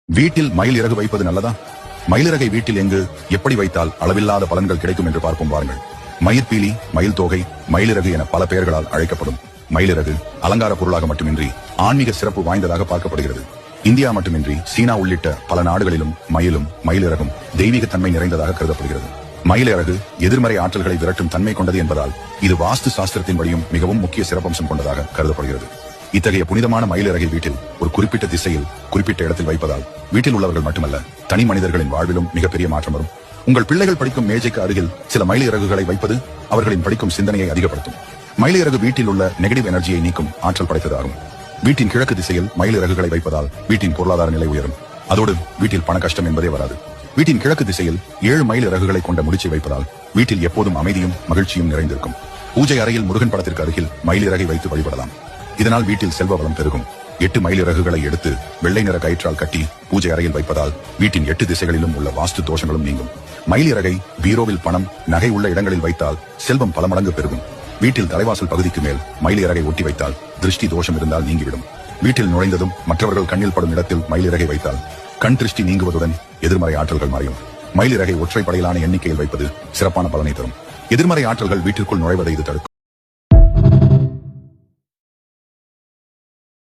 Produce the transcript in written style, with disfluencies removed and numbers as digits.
வீட்டில் மயில் இறகு வைப்பது நல்லதா? மயிலிறகை வீட்டில் எங்கு எப்படி வைத்தால் அளவில்லாத பலன்கள் கிடைக்கும் என்று பார்ப்போம் வாருங்கள். மயிர்பீலி, மயில் தோகை, மயிலிறகு என பல பெயர்களால் அழைக்கப்படும் மயிலிறகு அலங்கார பொருளாக மட்டுமின்றி ஆன்மீக சிறப்பு வாய்ந்ததாக பார்க்கப்படுகிறது. இந்தியா மட்டுமின்றி சீனா உள்ளிட்ட பல நாடுகளிலும் மயிலும் மயிலிறகும் தெய்வீக தன்மை நிறைந்ததாக கருதப்படுகிறது. மயிலிறகு எதிர்மறை ஆற்றல்களை விரட்டும் தன்மை கொண்டது என்பதால் இது வாஸ்து சாஸ்திரத்தின் வழியும் மிகவும் முக்கிய சிறப்பம்சம் கொண்டதாக கருதப்படுகிறது. இத்தகைய புனிதமான மயிலிறகை வீட்டில் ஒரு குறிப்பிட்ட திசையில் குறிப்பிட்ட இடத்தில் வைப்பதால் வீட்டில் உள்ளவர்கள் மட்டுமல்ல தனி மனிதர்களின் வாழ்விலும் மிகப்பெரிய மாற்றம் வரும். உங்கள் பிள்ளைகள் படிக்கும் மேஜைக்கு அருகில் சில மயிலிறகுகளை வைப்பது அவர்களின் படிக்கும் சிந்தனையை அதிகப்படுத்தும். மயிலிறகு வீட்டில் உள்ள நெகட்டிவ் எனர்ஜியை நீக்கும் ஆற்றல் படைத்ததாகும். வீட்டின் கிழக்கு திசையில் மயிலிறகுகளை வைப்பதால் வீட்டின் பொருளாதார நிலை உயரும். அதோடு வீட்டில் பண கஷ்டம் என்பதே வராது. வீட்டின் கிழக்கு திசையில் 7 மயிலிறகுகளை கொண்ட முடிச்சை வைப்பதால் வீட்டில் எப்போதும் அமைதியும் மகிழ்ச்சியும் நிறைந்திருக்கும். பூஜை அறையில் முருகன் படத்திற்கு அருகில் மயிலிறகை வைத்து வழிபடலாம். இதனால் வீட்டில் செல்வ வளம் பெருகும். 8 மயிலிறகுகளை எடுத்து வெள்ளை நிற கயிற்றால் கட்டி பூஜை அறையில் வைப்பதால் வீட்டின் 8 திசைகளிலும் உள்ள வாஸ்து தோஷங்களும் நீங்கும். மயிலிறகை பீரோவில் பணம் நகை உள்ள இடங்களில் வைத்தால் செல்வம் பல மடங்கு பெருகும். வீட்டில் தலைவாசல் பகுதிக்கு மேல் மயிலிறகை ஒட்டி வைத்தால் திருஷ்டி தோஷம் இருந்தால் நீங்கிவிடும். வீட்டில் நுழைந்ததும் மற்றவர்கள் கண்ணில் படும் இடத்தில் மயிலிறகை வைத்தால் கண் திருஷ்டி நீங்குவதுடன் எதிர்மறை ஆற்றல்கள் மறையும். மயிலிறகை ஒற்றைப்படையிலான எண்ணிக்கையில் வைப்பது சிறப்பான பலனை தரும். எதிர்மறை ஆற்றல்கள் வீட்டிற்குள் நுழைவதை இது தடுக்கும்.